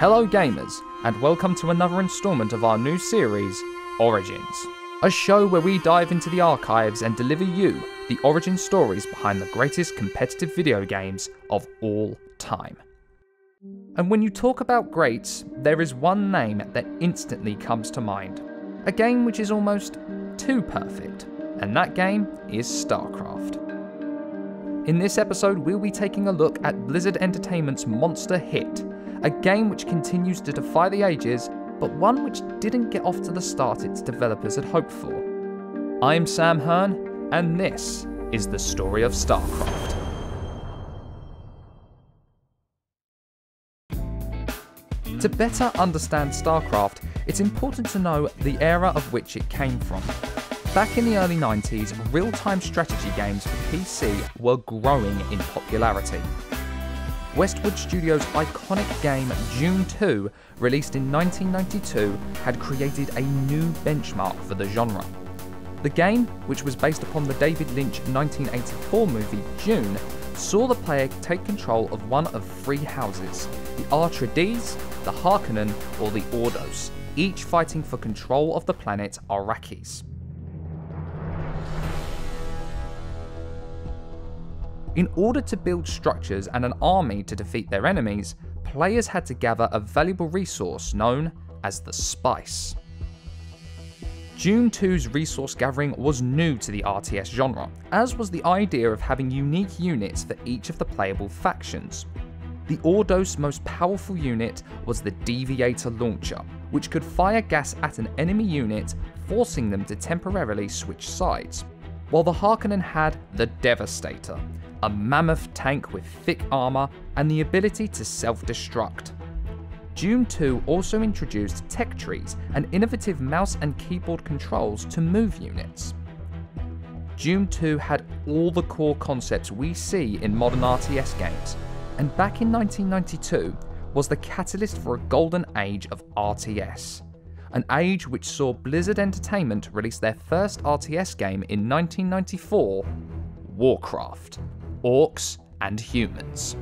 Hello gamers, and welcome to another installment of our new series, Origins. A show where we dive into the archives and deliver you the origin stories behind the greatest competitive video games of all time. And when you talk about greats, there is one name that instantly comes to mind. A game which is almost too perfect, and that game is StarCraft. In this episode, we'll be taking a look at Blizzard Entertainment's monster hit, a game which continues to defy the ages, but one which didn't get off to the start its developers had hoped for. I'm Sam Hearn, and this is the story of StarCraft. To better understand StarCraft, it's important to know the era of which it came from. Back in the early 90s, real-time strategy games for PC were growing in popularity. Westwood Studios' iconic game Dune 2, released in 1992, had created a new benchmark for the genre. The game, which was based upon the David Lynch 1984 movie Dune, saw the player take control of one of three houses, the Atreides, the Harkonnen, or the Ordos, each fighting for control of the planet Arrakis. In order to build structures and an army to defeat their enemies, players had to gather a valuable resource known as the spice. Dune 2's resource gathering was new to the RTS genre, as was the idea of having unique units for each of the playable factions. The Ordos' most powerful unit was the Deviator Launcher, which could fire gas at an enemy unit, forcing them to temporarily switch sides, while the Harkonnen had the Devastator, a mammoth tank with thick armour and the ability to self-destruct. Dune 2 also introduced tech trees and innovative mouse and keyboard controls to move units. Dune 2 had all the core concepts we see in modern RTS games, and back in 1992 was the catalyst for a golden age of RTS. An age which saw Blizzard Entertainment release their first RTS game in 1994, WARCRAFT, Orcs and Humans.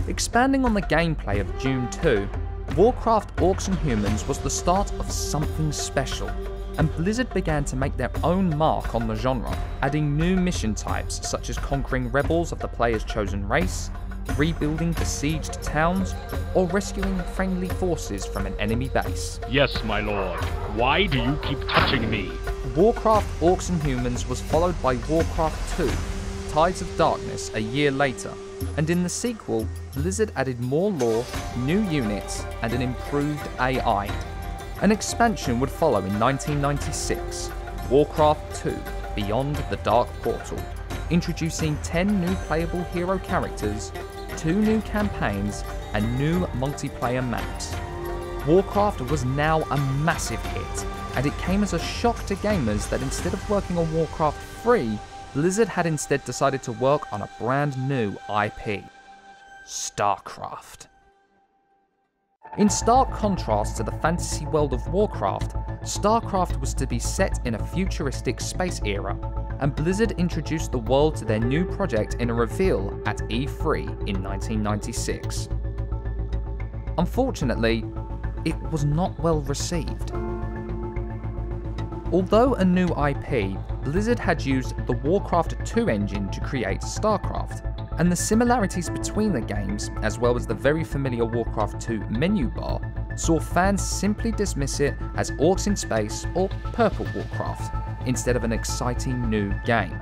Expanding on the gameplay of Dune 2, WARCRAFT Orcs and Humans was the start of something special, and Blizzard began to make their own mark on the genre, adding new mission types such as conquering rebels of the player's chosen race, rebuilding besieged towns, or rescuing friendly forces from an enemy base. Yes, my lord. Why do you keep touching me? WARCRAFT Orcs and Humans was followed by WARCRAFT 2, Tides of Darkness, a year later, and in the sequel, Blizzard added more lore, new units, and an improved AI. An expansion would follow in 1996, WARCRAFT 2, Beyond the Dark Portal, introducing 10 new playable hero characters, 2 new campaigns, and new multiplayer maps. WARCRAFT was now a massive hit, and it came as a shock to gamers that instead of working on WARCRAFT 3, Blizzard had instead decided to work on a brand new IP, StarCraft. In stark contrast to the fantasy world of WARCRAFT, StarCraft was to be set in a futuristic space era, and Blizzard introduced the world to their new project in a reveal at E3 in 1996. Unfortunately, it was not well received. Although a new IP, Blizzard had used the WARCRAFT 2 engine to create StarCraft, and the similarities between the games, as well as the very familiar WARCRAFT 2 menu bar, saw fans simply dismiss it as Orcs in Space or Purple Warcraft, instead of an exciting new game.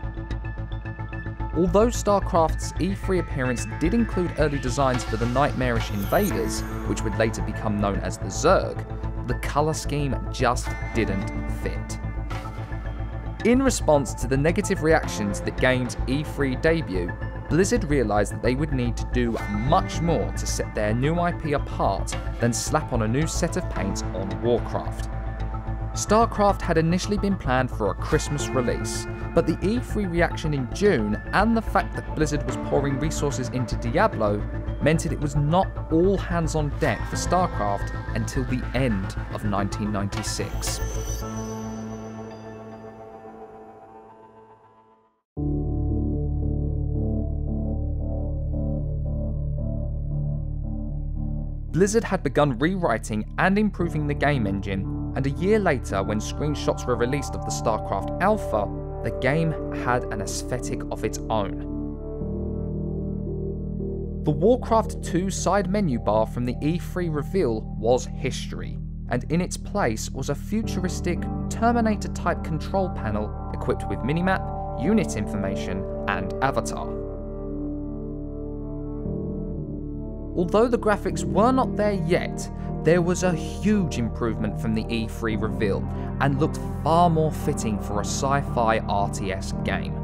Although StarCraft's E3 appearance did include early designs for the nightmarish invaders, which would later become known as the Zerg, the colour scheme just didn't fit. In response to the negative reactions to the game's E3 debut, Blizzard realised that they would need to do much more to set their new IP apart than slap on a new set of paint on WARCRAFT. StarCraft had initially been planned for a Christmas release, but the E3 reaction in June and the fact that Blizzard was pouring resources into Diablo meant that it was not all hands on deck for StarCraft until the end of 1996. Blizzard had begun rewriting and improving the game engine, and a year later, when screenshots were released of the StarCraft Alpha, the game had an aesthetic of its own. The WARCRAFT 2 side menu bar from the E3 reveal was history, and in its place was a futuristic Terminator-type control panel equipped with minimap, unit information, and avatar. Although the graphics were not there yet, there was a huge improvement from the E3 reveal and looked far more fitting for a sci-fi RTS game.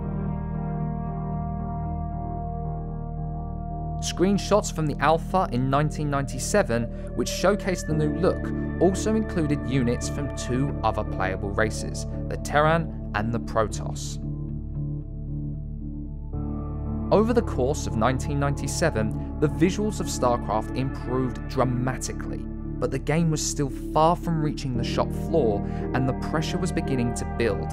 Screenshots from the alpha in 1997, which showcased the new look, also included units from two other playable races, the Terran and the Protoss. Over the course of 1997, the visuals of StarCraft improved dramatically, but the game was still far from reaching the shop floor and the pressure was beginning to build.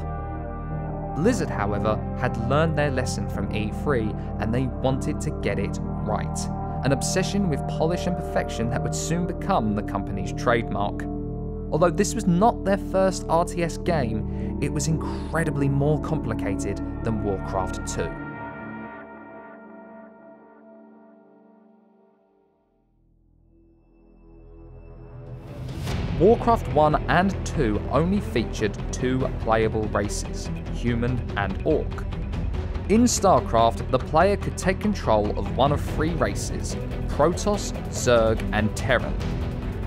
Blizzard, however, had learned their lesson from E3 and they wanted to get it right, an obsession with polish and perfection that would soon become the company's trademark. Although this was not their first RTS game, it was incredibly more complicated than WARCRAFT 2. WARCRAFT 1 and 2 only featured two playable races, human and orc. In StarCraft, the player could take control of one of three races, Protoss, Zerg, and Terran.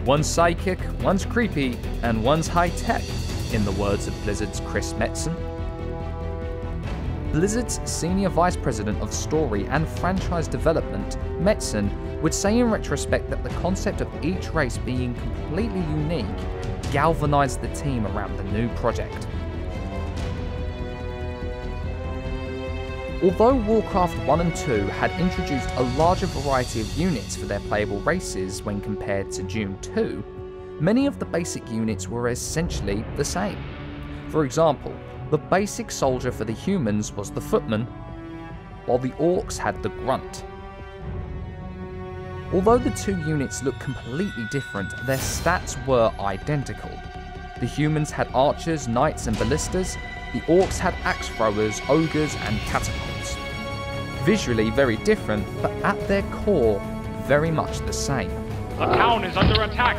One's psychic, one's creepy, and one's high-tech, in the words of Blizzard's Chris Metzen. Blizzard's Senior Vice President of Story and Franchise Development, Metzen, would say in retrospect that the concept of each race being completely unique galvanized the team around the new project. Although WARCRAFT 1 and 2 had introduced a larger variety of units for their playable races when compared to Dune 2, many of the basic units were essentially the same. For example, the basic soldier for the humans was the footman, while the orcs had the grunt. Although the two units looked completely different, their stats were identical. The humans had archers, knights and ballistas, the orcs had axe throwers, ogres and catapults. Visually very different, but at their core, very much the same. The town is under attack!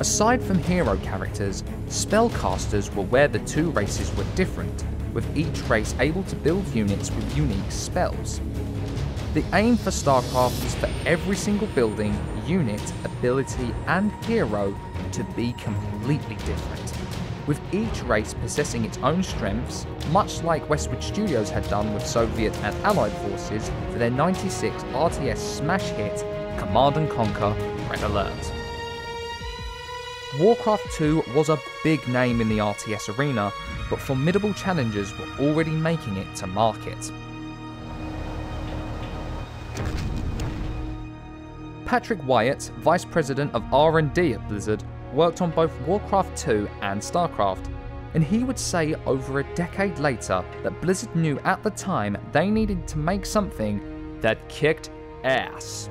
Aside from hero characters, spellcasters were where the two races were different, with each race able to build units with unique spells. The aim for StarCraft was for every single building, unit, ability and hero to be completely different, with each race possessing its own strengths, much like Westwood Studios had done with Soviet and Allied forces for their '96 RTS smash hit Command & Conquer: Red Alert. WARCRAFT 2 was a big name in the RTS arena, but formidable challengers were already making it to market. Patrick Wyatt, Vice President of R&D at Blizzard, worked on both WARCRAFT 2 and StarCraft, and he would say over a decade later that Blizzard knew at the time they needed to make something that kicked ass.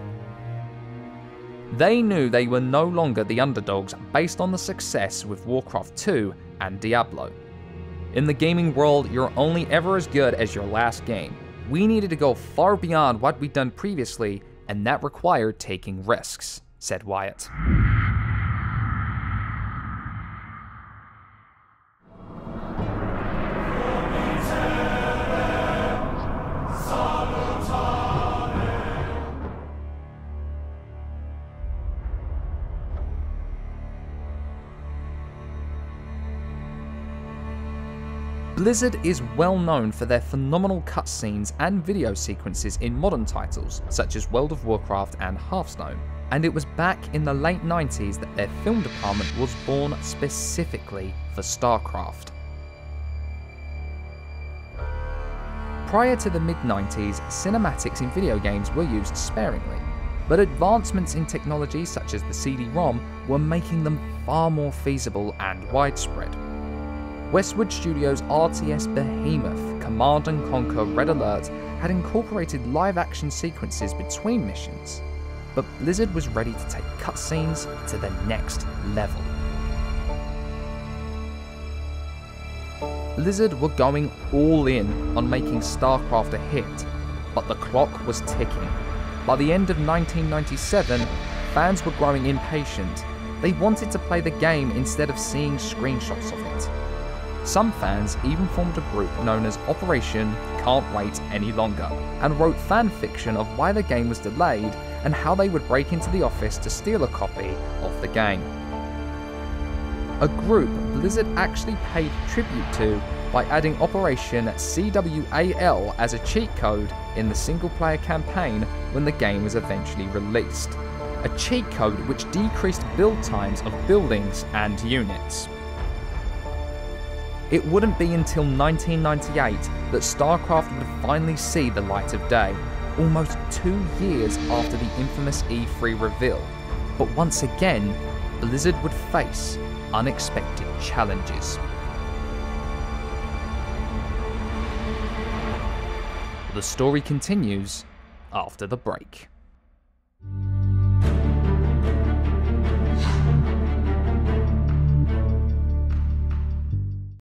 They knew they were no longer the underdogs based on the success with WARCRAFT 2 and Diablo. In the gaming world, you're only ever as good as your last game. We needed to go far beyond what we'd done previously, and that required taking risks, said Wyatt. Blizzard is well known for their phenomenal cutscenes and video sequences in modern titles such as World of Warcraft and Hearthstone, And it was back in the late 90s that their film department was born specifically for StarCraft. Prior to the mid-90s, cinematics in video games were used sparingly, but advancements in technology such as the CD-ROM were making them far more feasible and widespread. Westwood Studios' RTS behemoth, Command & Conquer Red Alert, had incorporated live-action sequences between missions, but Blizzard was ready to take cutscenes to the next level. Blizzard were going all in on making StarCraft a hit, but the clock was ticking. By the end of 1997, fans were growing impatient. They wanted to play the game instead of seeing screenshots of it. Some fans even formed a group known as Operation Can't Wait Any Longer, and wrote fan fiction of why the game was delayed and how they would break into the office to steal a copy of the game. A group Blizzard actually paid tribute to by adding Operation CWAL as a cheat code in the single-player campaign when the game was eventually released. A cheat code which decreased build times of buildings and units. It wouldn't be until 1998 that StarCraft would finally see the light of day, almost 2 years after the infamous E3 reveal. But once again, Blizzard would face unexpected challenges. The story continues after the break.